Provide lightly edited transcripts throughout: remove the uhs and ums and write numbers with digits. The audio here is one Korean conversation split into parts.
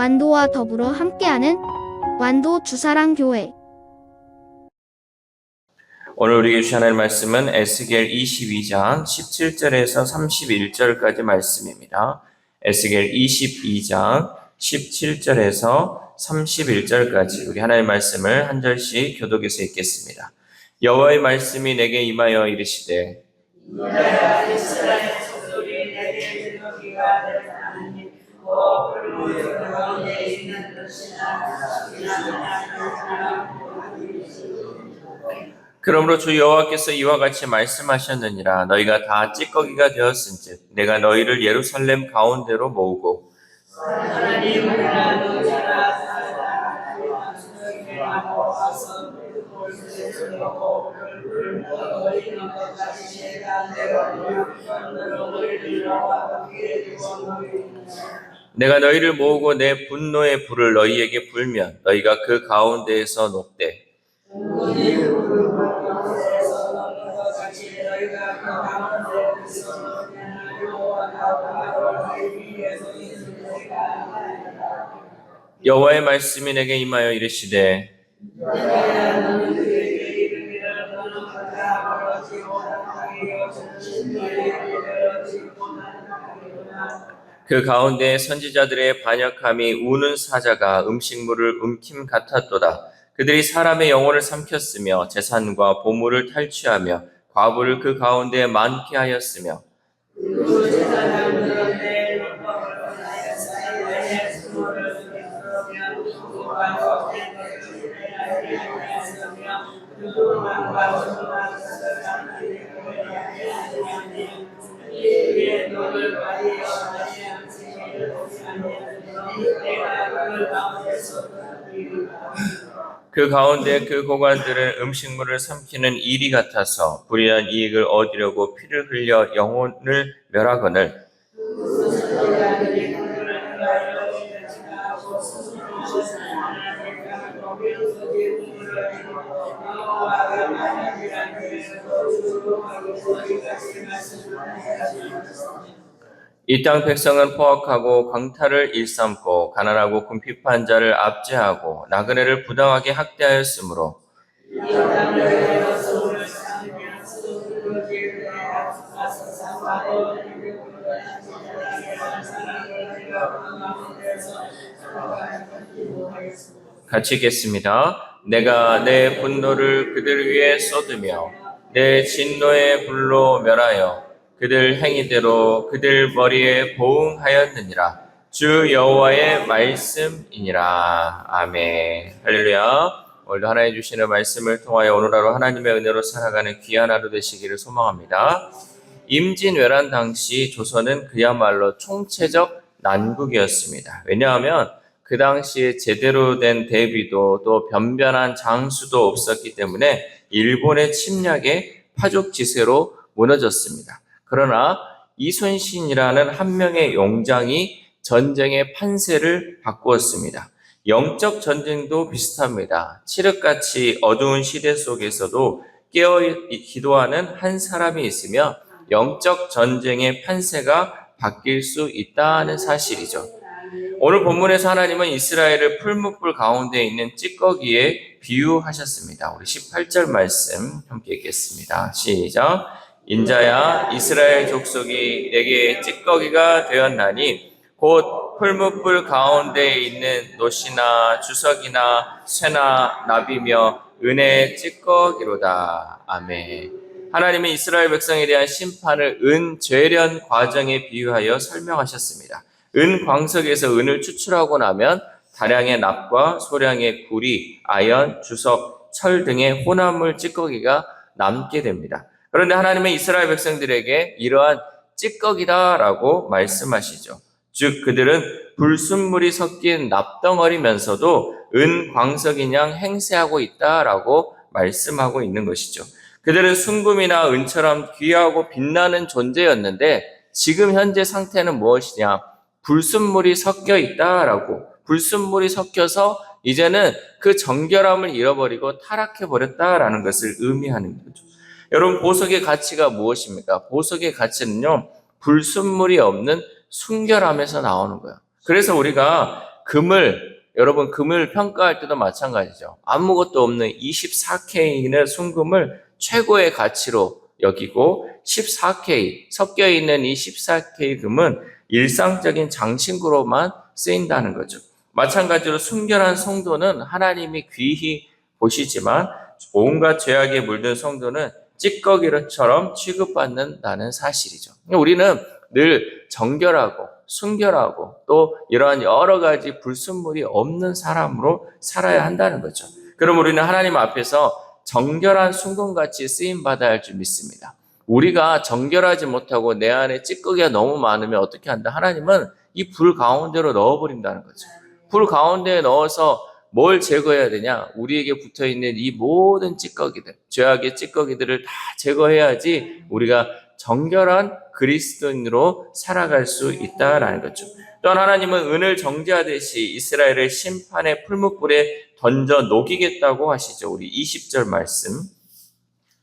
완도와 더불어 함께하는 완도 주사랑교회. 오늘 우리에게 주신 하나님의 말씀은 에스겔 22장 17절에서 31절까지 말씀입니다. 에스겔 22장 17절에서 31절까지 우리 하나님의 말씀을 한 절씩 교독해서 읽겠습니다. 여호와의 말씀이 내게 임하여 이르시되 그러므로 주 여호와께서 이와 같이 말씀하셨느니라. 너희가 다 찌꺼기가 되었은즉 내가 너희를 예루살렘 가운데로 모으고 내가 너희를 모으고 내 분노의 불을 너희에게 불면 너희가 그 가운데에서 녹되 여호와의 말씀이 내게 임하여 이르시되 그 가운데 선지자들의 반역함이 우는 사자가 음식물을 움킴 같았도다. 그들이 사람의 영혼을 삼켰으며 재산과 보물을 탈취하며 과부를 그 가운데 많게 하였으며 그 가운데 그 고관들은 음식물을 삼키는 이리 같아서 불의한 이익을 얻으려고 피를 흘려 영혼을 멸하거늘 이 땅 백성은 포악하고 광탈을 일삼고 가난하고 궁핍한 자를 압제하고 나그네를 부당하게 학대하였으므로 같이 읽겠습니다. 내가 내 분노를 그들 위에 쏟으며 내 진노의 불로 멸하여 그들 행위대로 그들 머리에 보응하였느니라. 주 여호와의 말씀이니라. 아멘. 할렐루야. 오늘도 하나님 주시는 말씀을 통하여 오늘 하루 하나님의 은혜로 살아가는 귀한 하루 되시기를 소망합니다. 임진왜란 당시 조선은 그야말로 총체적 난국이었습니다. 왜냐하면 그 당시에 제대로 된 대비도 또 변변한 장수도 없었기 때문에 일본의 침략에 파죽지세로 무너졌습니다. 그러나 이순신이라는 한 명의 용장이 전쟁의 판세를 바꾸었습니다. 영적 전쟁도 비슷합니다. 칠흑같이 어두운 시대 속에서도 깨어 기도하는 한 사람이 있으면 영적 전쟁의 판세가 바뀔 수 있다는 사실이죠. 오늘 본문에서 하나님은 이스라엘을 풀무불 가운데 있는 찌꺼기에 비유하셨습니다. 우리 18절 말씀 함께 읽겠습니다. 시작. 인자야 이스라엘 족속이 내게 찌꺼기가 되었나니 곧 풀무불 가운데 있는 노시나 주석이나 쇠나 나비며 은혜의 찌꺼기로다. 아멘. 하나님은 이스라엘 백성에 대한 심판을 은죄련 과정에 비유하여 설명하셨습니다. 은 광석에서 은을 추출하고 나면 다량의 납과 소량의 구리, 아연, 주석, 철 등의 혼합물 찌꺼기가 남게 됩니다. 그런데 하나님은 이스라엘 백성들에게 이러한 찌꺼기다라고 말씀하시죠. 즉 그들은 불순물이 섞인 납덩어리면서도 은 광석인 양 행세하고 있다라고 말씀하고 있는 것이죠. 그들은 순금이나 은처럼 귀하고 빛나는 존재였는데 지금 현재 상태는 무엇이냐? 불순물이 섞여 있다라고, 불순물이 섞여서 이제는 그 정결함을 잃어버리고 타락해버렸다라는 것을 의미하는 거죠. 여러분, 보석의 가치가 무엇입니까? 보석의 가치는요, 불순물이 없는 순결함에서 나오는 거예요. 그래서 우리가 여러분 금을 평가할 때도 마찬가지죠. 아무것도 없는 24K의 순금을 최고의 가치로 여기고 14K 섞여 있는 이 14K 금은 일상적인 장신구로만 쓰인다는 거죠. 마찬가지로 순결한 성도는 하나님이 귀히 보시지만 온갖 죄악에 물든 성도는 찌꺼기처럼 취급받는다는 사실이죠. 우리는 늘 정결하고 순결하고 또 이러한 여러 가지 불순물이 없는 사람으로 살아야 한다는 거죠. 그럼 우리는 하나님 앞에서 정결한 순금같이 쓰임받아야 할 줄 믿습니다. 우리가 정결하지 못하고 내 안에 찌꺼기가 너무 많으면 어떻게 한다? 하나님은 이 불 가운데로 넣어버린다는 거죠. 불 가운데에 넣어서 뭘 제거해야 되냐? 우리에게 붙어있는 이 모든 찌꺼기들, 죄악의 찌꺼기들을 다 제거해야지 우리가 정결한 그리스도인으로 살아갈 수 있다라는 거죠. 또한 하나님은 은을 정죄하듯이 이스라엘을 심판의 풀무불에 던져 녹이겠다고 하시죠. 우리 20절 말씀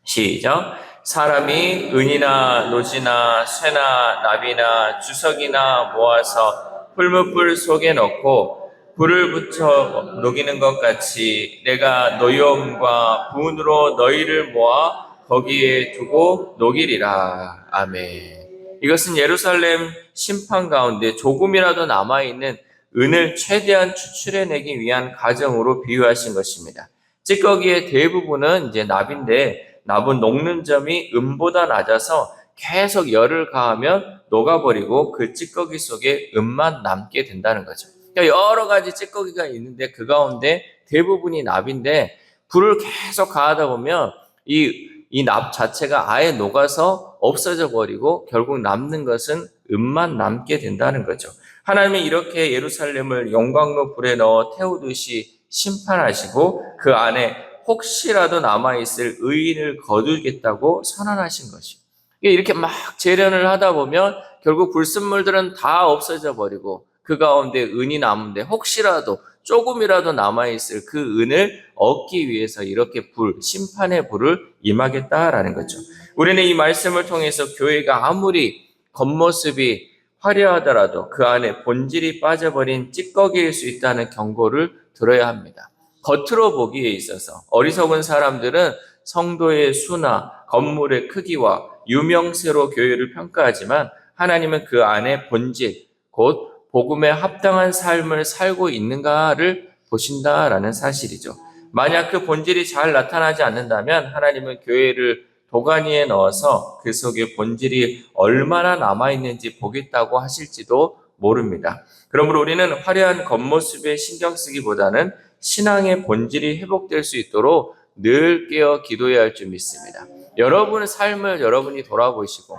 시작. 사람이 은이나 노지나 쇠나 나비나 주석이나 모아서 풀무불 속에 넣고 불을 붙여 녹이는 것 같이 내가 노여움과 분으로 너희를 모아 거기에 두고 녹이리라. 아멘. 이것은 예루살렘 심판 가운데 조금이라도 남아있는 은을 최대한 추출해내기 위한 과정으로 비유하신 것입니다. 찌꺼기의 대부분은 이제 납인데 납은 녹는 점이 은보다 낮아서 계속 열을 가하면 녹아버리고 그 찌꺼기 속에 은만 남게 된다는 거죠. 그러니까 여러 가지 찌꺼기가 있는데 그 가운데 대부분이 납인데 불을 계속 가하다 보면 이 납 자체가 아예 녹아서 없어져 버리고 결국 남는 것은 은만 남게 된다는 거죠. 하나님이 이렇게 예루살렘을 영광로 불에 넣어 태우듯이 심판하시고 그 안에 혹시라도 남아있을 의인을 거두겠다고 선언하신 것이죠. 이렇게 막 재련을 하다 보면 결국 불순물들은 다 없어져 버리고 그 가운데 은이 남은데 혹시라도 조금이라도 남아있을 그 은을 얻기 위해서 이렇게 심판의 불을 임하겠다라는 거죠. 우리는 이 말씀을 통해서 교회가 아무리 겉모습이 화려하더라도 그 안에 본질이 빠져버린 찌꺼기일 수 있다는 경고를 들어야 합니다. 겉으로 보기에 있어서 어리석은 사람들은 성도의 수나 건물의 크기와 유명세로 교회를 평가하지만 하나님은 그 안에 본질, 곧 복음에 합당한 삶을 살고 있는가를 보신다라는 사실이죠. 만약 그 본질이 잘 나타나지 않는다면 하나님은 교회를 도가니에 넣어서 그 속에 본질이 얼마나 남아있는지 보겠다고 하실지도 모릅니다. 그러므로 우리는 화려한 겉모습에 신경 쓰기보다는 신앙의 본질이 회복될 수 있도록 늘 깨어 기도해야 할 줄 믿습니다. 여러분의 삶을 여러분이 돌아보시고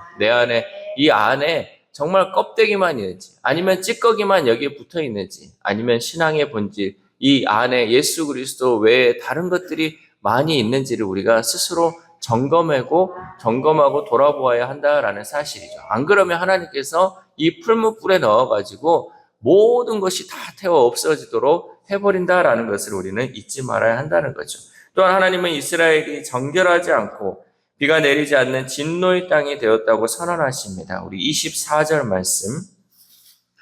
이 안에 정말 껍데기만 있는지 아니면 찌꺼기만 여기에 붙어 있는지 아니면 신앙의 본질 이 안에 예수 그리스도 외에 다른 것들이 많이 있는지를 우리가 스스로 점검하고 돌아보아야 한다라는 사실이죠. 안 그러면 하나님께서 이 풀무불에 넣어가지고 모든 것이 다 태워 없어지도록 해버린다라는 것을 우리는 잊지 말아야 한다는 거죠. 또한 하나님은 이스라엘이 정결하지 않고 비가 내리지 않는 진노의 땅이 되었다고 선언하십니다. 우리 24절 말씀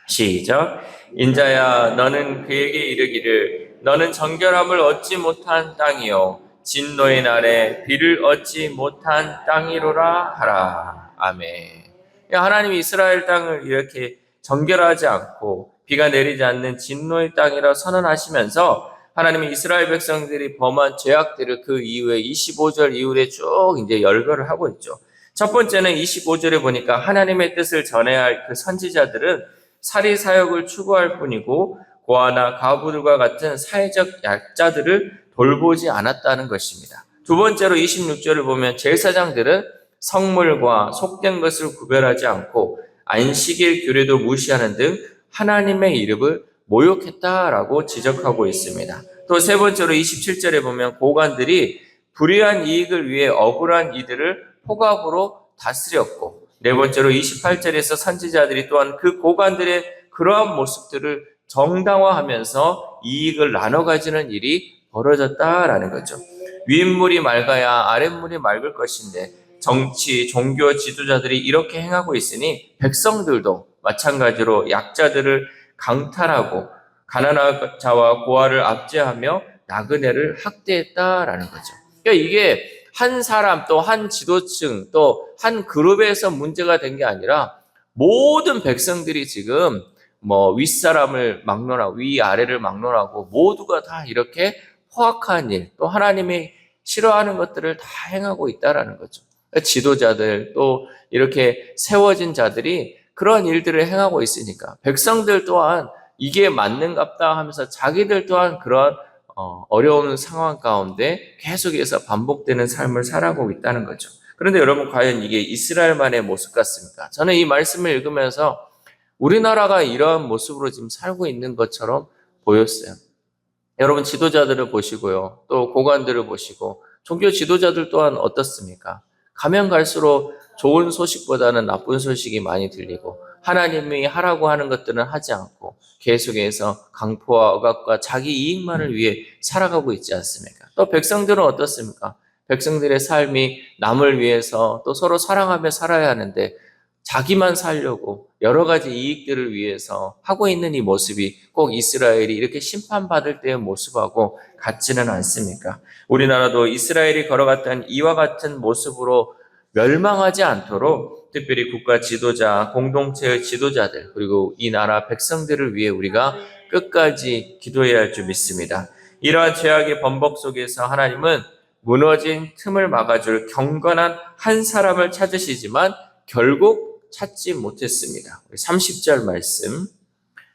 시작. 인자야 너는 그에게 이르기를 너는 정결함을 얻지 못한 땅이요 진노의 날에 비를 얻지 못한 땅이로라 하라. 아멘. 하나님이 이스라엘 땅을 이렇게 정결하지 않고 비가 내리지 않는 진노의 땅이라 선언하시면서 하나님은 이스라엘 백성들이 범한 죄악들을 그 이후에 25절 이후에 쭉 이제 열거를 하고 있죠. 첫 번째는 25절에 보니까 하나님의 뜻을 전해야 할 그 선지자들은 사리 사역을 추구할 뿐이고 고아나 과부들과 같은 사회적 약자들을 돌보지 않았다는 것입니다. 두 번째로 26절을 보면 제사장들은 성물과 속된 것을 구별하지 않고 안식일 규례도 무시하는 등 하나님의 이름을 모욕했다라고 지적하고 있습니다. 또 세 번째로 27절에 보면 고관들이 불의한 이익을 위해 억울한 이들을 폭압으로 다스렸고 네 번째로 28절에서 선지자들이 또한 그 고관들의 그러한 모습들을 정당화하면서 이익을 나눠 가지는 일이 벌어졌다라는 거죠. 윗물이 맑아야 아랫물이 맑을 것인데 정치, 종교 지도자들이 이렇게 행하고 있으니 백성들도 마찬가지로 약자들을 강탈하고 가난한 자와 고아를 압제하며 나그네를 학대했다라는 거죠. 그러니까 이게 한 사람 또 한 지도층 또 한 그룹에서 문제가 된 게 아니라 모든 백성들이 지금 뭐 윗사람을 막론하고 위아래를 막론하고 모두가 다 이렇게 포악한 일, 또 하나님이 싫어하는 것들을 다 행하고 있다라는 거죠. 지도자들 또 이렇게 세워진 자들이 그런 일들을 행하고 있으니까 백성들 또한 이게 맞는갑다 하면서 자기들 또한 그런 어려운 상황 가운데 계속해서 반복되는 삶을 살아가고 있다는 거죠. 그런데 여러분, 과연 이게 이스라엘만의 모습 같습니까? 저는 이 말씀을 읽으면서 우리나라가 이러한 모습으로 지금 살고 있는 것처럼 보였어요. 여러분, 지도자들을 보시고요. 또 고관들을 보시고 종교 지도자들 또한 어떻습니까? 가면 갈수록 좋은 소식보다는 나쁜 소식이 많이 들리고 하나님이 하라고 하는 것들은 하지 않고 계속해서 강포와 억압과 자기 이익만을 위해 살아가고 있지 않습니까? 또 백성들은 어떻습니까? 백성들의 삶이 남을 위해서 또 서로 사랑하며 살아야 하는데 자기만 살려고 여러 가지 이익들을 위해서 하고 있는 이 모습이 꼭 이스라엘이 이렇게 심판받을 때의 모습하고 같지는 않습니까? 우리나라도 이스라엘이 걸어갔던 이와 같은 모습으로 멸망하지 않도록 특별히 국가 지도자, 공동체의 지도자들, 그리고 이 나라 백성들을 위해 우리가 끝까지 기도해야 할 줄 믿습니다. 이러한 죄악의 번복 속에서 하나님은 무너진 틈을 막아줄 경건한 한 사람을 찾으시지만 결국 찾지 못했습니다. 30절 말씀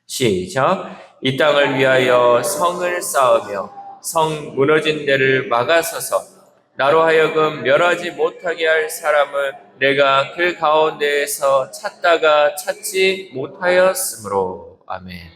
시작. 이 땅을 위하여 성을 쌓으며 성 무너진 데를 막아서서 나로 하여금 멸하지 못하게 할 사람을 내가 그 가운데에서 찾다가 찾지 못하였으므로. 아멘.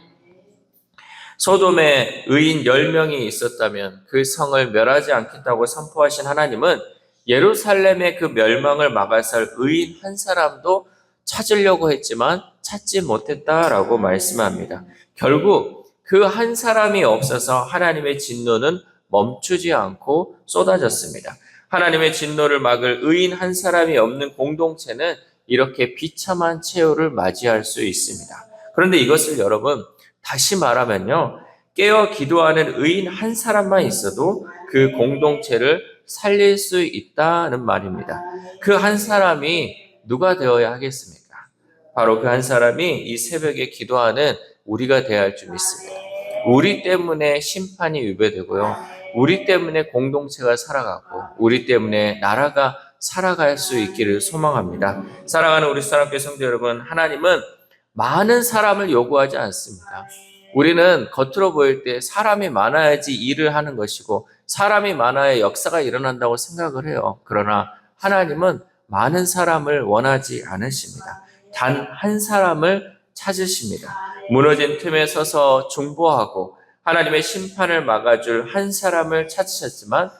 소돔에 의인 10명이 있었다면 그 성을 멸하지 않겠다고 선포하신 하나님은 예루살렘의 그 멸망을 막아설 의인 한 사람도 찾으려고 했지만 찾지 못했다라고 말씀합니다. 결국 그 한 사람이 없어서 하나님의 진노는 멈추지 않고 쏟아졌습니다. 하나님의 진노를 막을 의인 한 사람이 없는 공동체는 이렇게 비참한 최후를 맞이할 수 있습니다. 그런데 이것을 여러분 다시 말하면요, 깨어 기도하는 의인 한 사람만 있어도 그 공동체를 살릴 수 있다는 말입니다. 그 한 사람이 누가 되어야 하겠습니까? 바로 그 한 사람이 이 새벽에 기도하는 우리가 되어야 할 줄 믿습니다. 우리 때문에 심판이 위배되고요, 우리 때문에 공동체가 살아가고 우리 때문에 나라가 살아갈 수 있기를 소망합니다. 사랑하는 우리 사랑교회 성도 여러분, 하나님은 많은 사람을 요구하지 않습니다. 우리는 겉으로 보일 때 사람이 많아야지 일을 하는 것이고 사람이 많아야 역사가 일어난다고 생각을 해요. 그러나 하나님은 많은 사람을 원하지 않으십니다. 단 한 사람을 찾으십니다. 무너진 틈에 서서 중보하고 하나님의 심판을 막아줄 한 사람을 찾으셨지만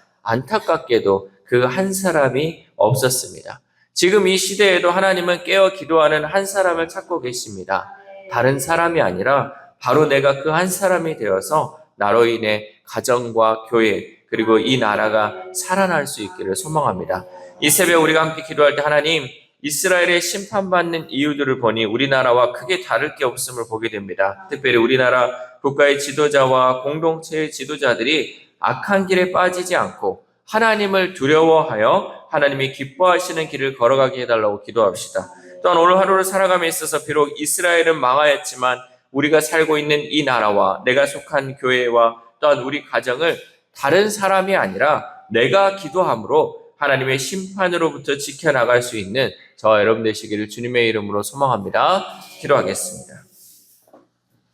안타깝게도 그 한 사람이 없었습니다. 지금 이 시대에도 하나님은 깨어 기도하는 한 사람을 찾고 계십니다. 다른 사람이 아니라 바로 내가 그 한 사람이 되어서 나로 인해 가정과 교회 그리고 이 나라가 살아날 수 있기를 소망합니다. 이 새벽 우리가 함께 기도할 때 하나님, 이스라엘의 심판받는 이유들을 보니 우리나라와 크게 다를 게 없음을 보게 됩니다. 특별히 우리나라 국가의 지도자와 공동체의 지도자들이 악한 길에 빠지지 않고 하나님을 두려워하여 하나님이 기뻐하시는 길을 걸어가게 해달라고 기도합시다. 또한 오늘 하루를 살아감에 있어서 비록 이스라엘은 망하였지만 우리가 살고 있는 이 나라와 내가 속한 교회와 또한 우리 가정을 다른 사람이 아니라 내가 기도함으로 하나님의 심판으로부터 지켜나갈 수 있는 저와 여러분 되시기를 주님의 이름으로 소망합니다. 기도하겠습니다.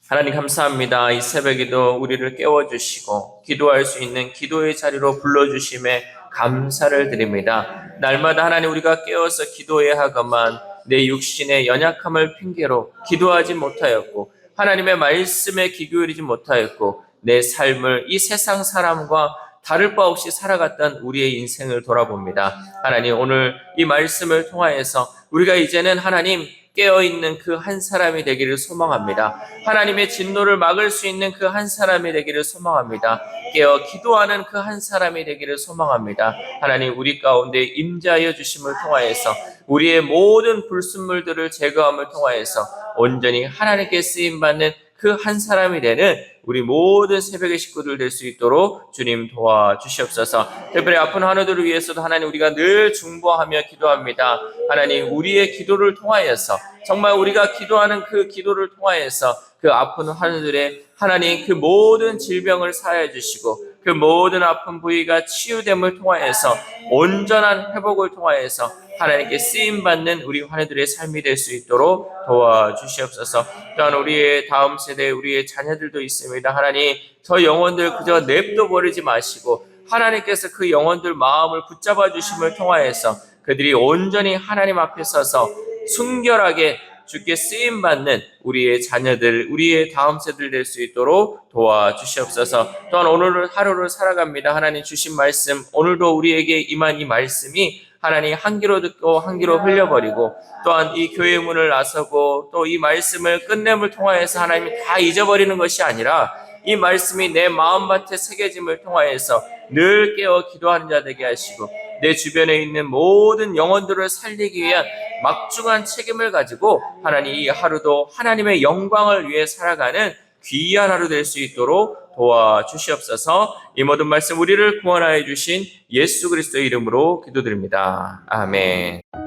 하나님 감사합니다. 이 새벽에도 우리를 깨워주시고 기도할 수 있는 기도의 자리로 불러주심에 감사를 드립니다. 날마다 하나님 우리가 깨어서 기도해야 하건만 내 육신의 연약함을 핑계로 기도하지 못하였고 하나님의 말씀에 귀 기울이지 못하였고 내 삶을 이 세상 사람과 다를 바 없이 살아갔던 우리의 인생을 돌아봅니다. 하나님 오늘 이 말씀을 통하여서 우리가 이제는 하나님 깨어있는 그 한 사람이 되기를 소망합니다. 하나님의 진노를 막을 수 있는 그 한 사람이 되기를 소망합니다. 깨어 기도하는 그 한 사람이 되기를 소망합니다. 하나님 우리 가운데 임재하여 주심을 통하여서 우리의 모든 불순물들을 제거함을 통하여서 온전히 하나님께 쓰임받는 그 한 사람이 되는 우리 모든 새벽의 식구들 될 수 있도록 주님 도와주시옵소서. 특별히 아픈 환우들을 위해서도 하나님 우리가 늘 중보하며 기도합니다. 하나님 우리의 기도를 통하여서 정말 우리가 기도하는 그 기도를 통하여서 그 아픈 환우들의 하나님 그 모든 질병을 사하여 주시고 그 모든 아픈 부위가 치유됨을 통하여서 온전한 회복을 통하여서 하나님께 쓰임받는 우리 환우들의 삶이 될 수 있도록 도와주시옵소서. 또한 우리의 다음 세대 우리의 자녀들도 있습니다. 하나님 저 영혼들 그저 냅둬 버리지 마시고 하나님께서 그 영혼들 마음을 붙잡아 주심을 통하여서 그들이 온전히 하나님 앞에 서서 순결하게 주께 쓰임받는 우리의 자녀들, 우리의 다음 세대들 될 수 있도록 도와주시옵소서. 또한 오늘 하루를 살아갑니다. 하나님 주신 말씀, 오늘도 우리에게 임한 이 말씀이 하나님 한 귀로 듣고 한 귀로 흘려버리고 또한 이 교회 문을 나서고 또 이 말씀을 끝냄을 통하여서 하나님이 다 잊어버리는 것이 아니라 이 말씀이 내 마음밭에 새겨짐을 통하여서 늘 깨어 기도하는 자 되게 하시고 내 주변에 있는 모든 영혼들을 살리기 위한 막중한 책임을 가지고 하나님 이 하루도 하나님의 영광을 위해 살아가는 귀한 하루 될 수 있도록 도와주시옵소서. 이 모든 말씀 우리를 구원하여 주신 예수 그리스도의 이름으로 기도드립니다. 아멘.